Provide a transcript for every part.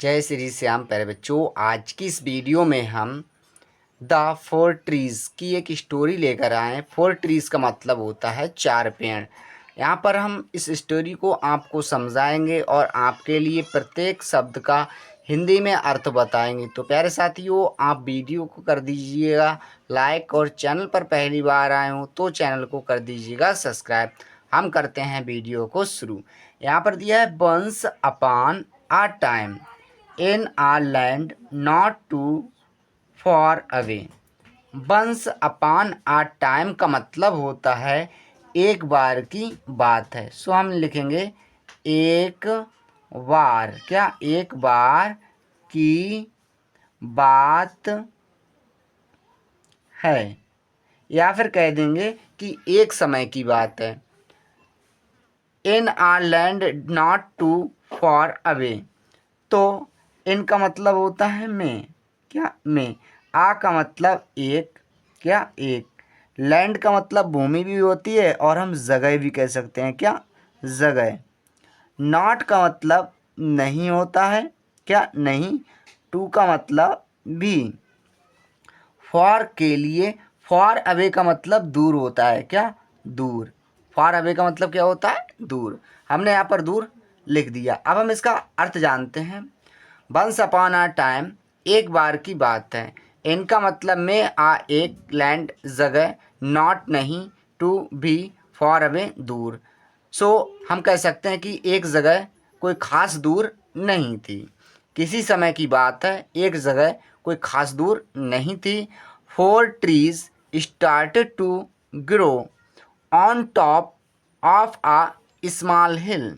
जय श्री श्याम प्यारे बच्चों। आज की इस वीडियो में हम द फोर ट्रीज़ की एक स्टोरी लेकर आए हैं। फोर ट्रीज़ का मतलब होता है चार पेड़। यहाँ पर हम इस स्टोरी को आपको समझाएंगे और आपके लिए प्रत्येक शब्द का हिंदी में अर्थ बताएंगे। तो प्यारे साथियों, आप वीडियो को कर दीजिएगा लाइक और चैनल पर पहली बार आए हो तो चैनल को कर दीजिएगा सब्सक्राइब। हम करते हैं वीडियो को शुरू। यहाँ पर दिया है once upon a time in a land not too far away. Once upon a time का मतलब होता है एक बार की बात है। सो हम लिखेंगे एक बार, क्या एक बार की बात है, या फिर कह देंगे कि एक समय की बात है। In a land not too far away, तो इनका मतलब होता है में, क्या में। आ का मतलब एक, क्या एक। लैंड का मतलब भूमि भी होती है और हम जगह भी कह सकते हैं, क्या जगह। नॉट का मतलब नहीं होता है, क्या नहीं। टू का मतलब भी। फॉर के लिए, फॉर अवे का मतलब दूर होता है, क्या दूर। फॉर अवे का मतलब क्या होता है, दूर। हमने यहाँ पर दूर लिख दिया। अब हम इसका अर्थ जानते हैं। वंस अपॉन आ टाइम, एक बार की बात है। इनका मतलब में आ एक, लैंड जगह, नॉट नहीं, टू भी, फॉर अवे दूर। सो हम कह सकते हैं कि एक जगह कोई खास दूर नहीं थी। किसी समय की बात है, एक जगह कोई खास दूर नहीं थी। Four trees started to grow on top of a small hill.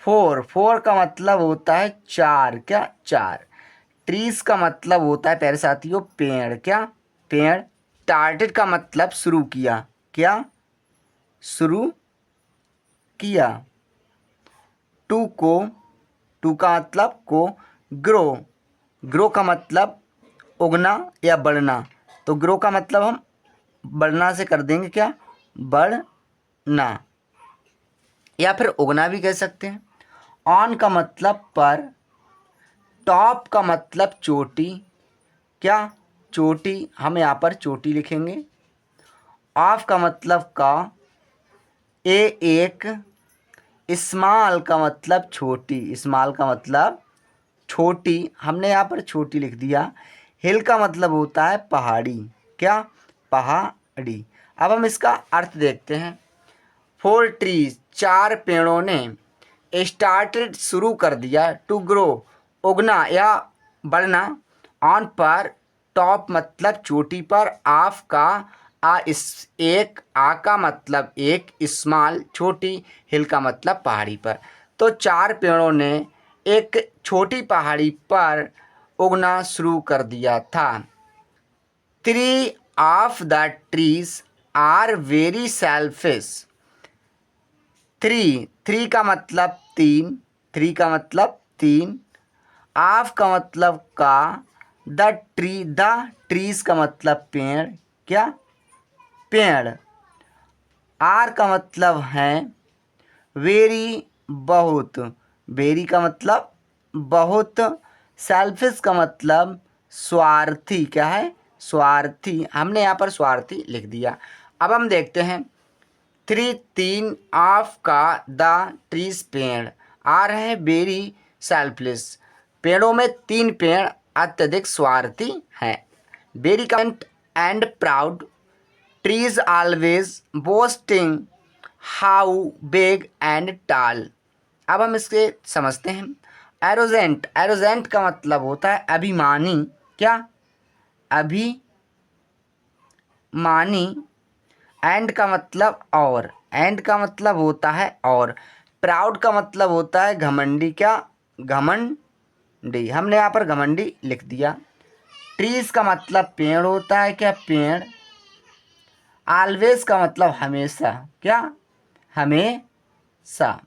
Four, four का मतलब होता है चार, क्या चार। ट्रीज का मतलब होता है प्यारे साथियों पेड़, क्या पेड़। स्टार्टेड का मतलब शुरू किया, क्या शुरू किया। टू को, टू का मतलब को। ग्रो, ग्रो का मतलब उगना या बढ़ना। तो ग्रो का मतलब हम बढ़ना से कर देंगे, क्या बढ़ना, या फिर उगना भी कह सकते हैं। ऑन का मतलब पर। टॉप का मतलब चोटी, क्या चोटी। हम यहाँ पर चोटी लिखेंगे। ऑफ का मतलब का। ए एक। स्मॉल का मतलब छोटी, स्मॉल का मतलब छोटी। हमने यहाँ पर छोटी लिख दिया। हिल का मतलब होता है पहाड़ी, क्या पहाड़ी। अब हम इसका अर्थ देखते हैं। फोर ट्रीज, चार पेड़ों ने स्टार्टेड शुरू कर दिया। टू ग्रो, उगना या बढ़ना। ऑन पर, टॉप मतलब चोटी पर। ऑफ का आ इस एक, आ का मतलब एक, स्मॉल छोटी, हिल का मतलब पहाड़ी पर। तो चार पेड़ों ने एक छोटी पहाड़ी पर उगना शुरू कर दिया था। Three of the trees are very selfish. Three, three का मतलब तीन, थ्री का मतलब तीन। ऑफ का मतलब का। द ट्री, द ट्रीज का मतलब पेड़, क्या पेड़। आर का मतलब है वेरी, बहुत। वेरी का मतलब बहुत। सेल्फिश का मतलब स्वार्थी, क्या है स्वार्थी। हमने यहाँ पर स्वार्थी लिख दिया। अब हम देखते हैं। थ्री, तीन। ऑफ का द ट्रीज पेड़। आर है वेरी सेल्फलेस, पेड़ों में तीन पेड़ अत्यधिक स्वार्थी हैं। वेरी कंट and proud, trees always boasting how big and tall. अब हम इसके समझते हैं। एरोजेंट, एरोजेंट का मतलब होता है अभिमानी, क्या अभिमानी। एंड का मतलब और, एंड का मतलब होता है और। प्राउड का मतलब होता है घमंडी, क्या घमंडी। हमने यहाँ पर घमंडी लिख दिया। ट्रीज का मतलब पेड़ होता है, क्या पेड़। ऑलवेज का मतलब हमेशा, क्या हमेशा।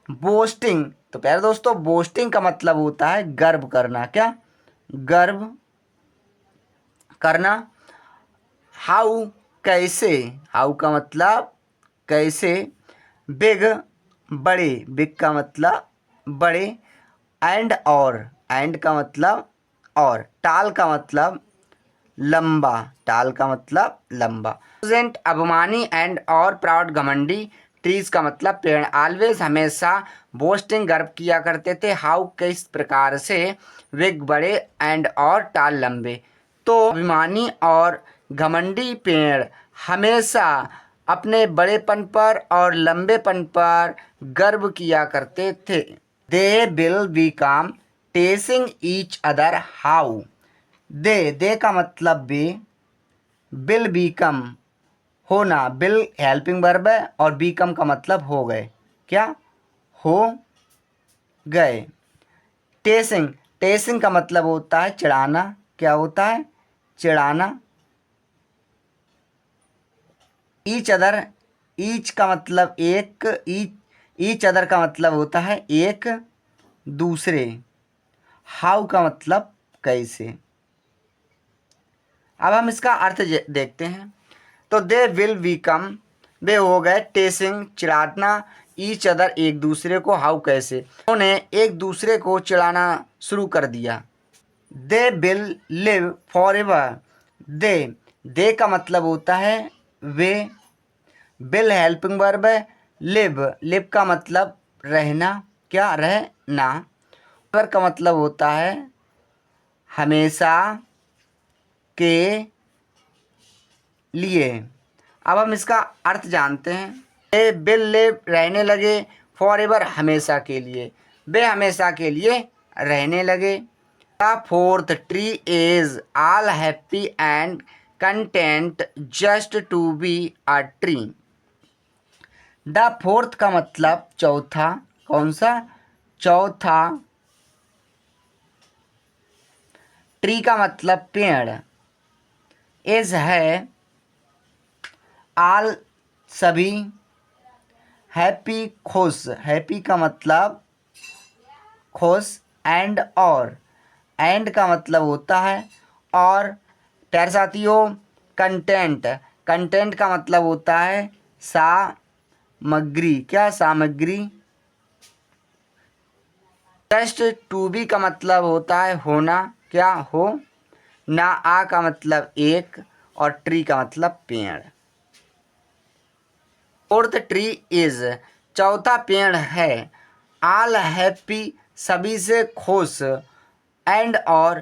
बोस्टिंग, तो प्यारे दोस्तों बोस्टिंग का मतलब होता है गर्व करना, क्या गर्व करना। हाउ, कैसे। हाउ का मतलब कैसे। बिग, बड़े। बिग का मतलब बड़े। एंड का मतलब और, टाल का मतलब लंबा, टाल का मतलब लंबा। प्रेजेंट अभिमानी एंड और प्राउड घमंडी, ट्रीज का मतलब पेड़। ऑलवेज हमेशा, बोस्टिंग गर्व किया करते थे। हाउ किस प्रकार से, विग बड़े एंड और टाल लंबे। तो अभिमानी और घमंडी पेड़ हमेशा अपने बड़ेपन पर और लंबेपन पर गर्व किया करते थे। They will become teasing each other how. They का मतलब वे, विल बीकम होना, विल हेल्पिंग वर्ब है और बीकम का मतलब हो गए, क्या हो गए। टेसिंग, टेसिंग का मतलब होता है चिढ़ाना, क्या होता है चिढ़ाना। ईच अदर, ईच का मतलब एक, ईच अदर का मतलब होता है एक दूसरे। हाउ का मतलब कैसे। अब हम इसका अर्थ देखते हैं। तो दे विल बिकम, वे हो गए टेसिंग चिढ़ाना, ईच अदर एक दूसरे को, हाउ कैसे, उन्होंने एक दूसरे को चिढ़ाना शुरू कर दिया। They will live forever. They का मतलब होता है वे, विल हेल्पिंग वर्ब है, लिव का मतलब रहना, क्या रहना। एवर का मतलब होता है हमेशा के लिए। अब हम इसका अर्थ जानते हैं। वे विल लिव रहने लगे, फॉर एवर हमेशा के लिए, वे हमेशा के लिए रहने लगे। The fourth tree is all happy and content just to be a tree. The fourth का मतलब चौथा, कौन सा चौथा। ट्री का मतलब पेड़, इज है आल सभी, हैप्पी खुश, हैप्पी का मतलब खुश, एंड और, एंड का मतलब होता है और। प्यारे साथियों, कंटेंट, कंटेंट का मतलब होता है सामग्री, क्या सामग्री। जस्ट टू बी का मतलब होता है होना, क्या हो ना। आ का मतलब एक और ट्री का मतलब पेड़। फोर्थ ट्री इज, चौथा पेड़ है, ऑल हैप्पी सभी से खुश, एंड और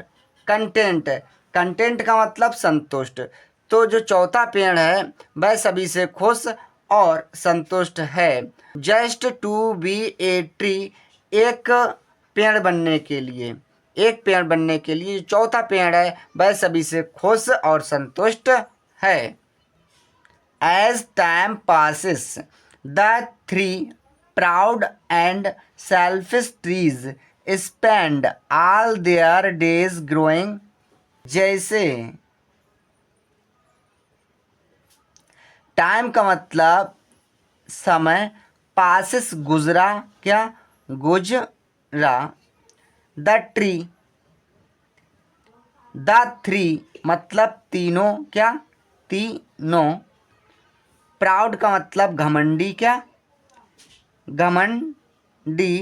कंटेंट, कंटेंट का मतलब संतुष्ट। तो जो चौथा पेड़ है वह सभी से खुश और संतुष्ट है। Just to be a tree, एक पेड़ बनने के लिए, एक पेड़ बनने के लिए जो चौथा पेड़ है वह सभी से खुश और संतुष्ट है। As time passes, the three proud and selfish trees spend all their days growing. जैसे टाइम का मतलब समय, पासिस गुजरा, क्या गुजरा। द ट्री, द थ्री मतलब तीनों, क्या तीनों। प्राउड का मतलब घमंडी, क्या घमंडी।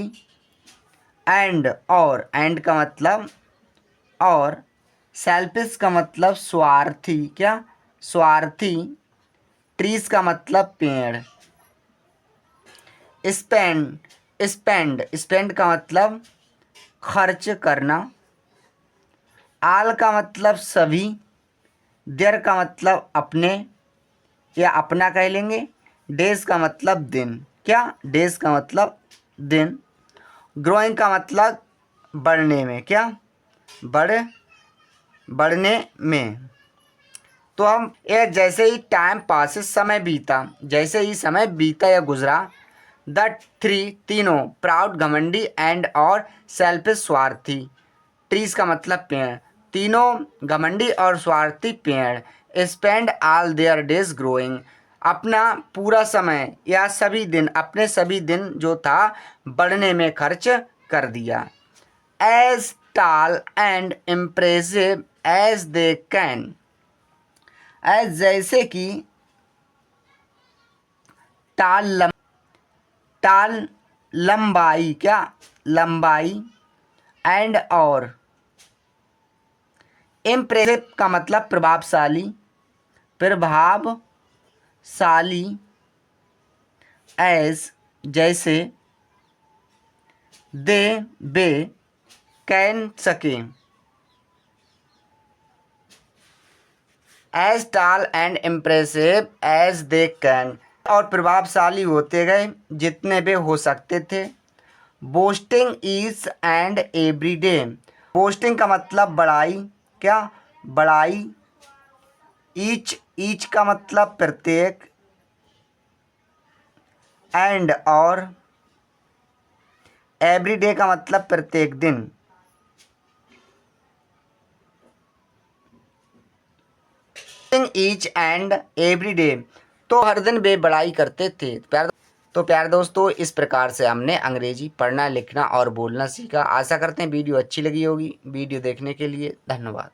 एंड और, एंड का मतलब और। सेल्फिश का मतलब स्वार्थी, क्या स्वार्थी। ट्रीज का मतलब पेड़। स्पेंड का मतलब खर्च करना। आल का मतलब सभी। देयर का मतलब अपने या अपना कह लेंगे। डेज का मतलब दिन, क्या डेज का मतलब दिन। ग्रोइंग का मतलब बढ़ने में, क्या बढ़ने में। तो हम ये जैसे ही टाइम पासिस, समय बीता, जैसे ही समय बीता या गुजरा। द थ्री तीनों, प्राउड घमंडी एंड और सेल्फिश स्वार्थी। ट्रीज का मतलब पेड़, तीनों घमंडी और स्वार्थी पेड़ spend all there days growing, अपना पूरा समय या सभी दिन, अपने सभी दिन जो था बढ़ने में खर्च कर दिया। As tall and impressive as they can, as जैसे कि, टाल लंबाई, क्या लंबाई। एंड और। इम्प्रेसिव का मतलब प्रभावशाली, प्रभावशाली, एज जैसे, दे वे कैन सके, as tall and impressive as they can, और प्रभावशाली होते गए जितने वे हो सकते थे। Boasting each and every day. Boasting का मतलब बड़ाई, क्या बड़ाई। ईच का मतलब प्रत्येक, एंड और। एवरी डे का मतलब प्रत्येक दिन। ईच एंड एवरी डे, तो हर दिन वे बड़ाई करते थे। प्यारे दोस्तों, इस प्रकार से हमने अंग्रेजी पढ़ना, लिखना और बोलना सीखा। आशा करते हैं वीडियो अच्छी लगी होगी। वीडियो देखने के लिए धन्यवाद।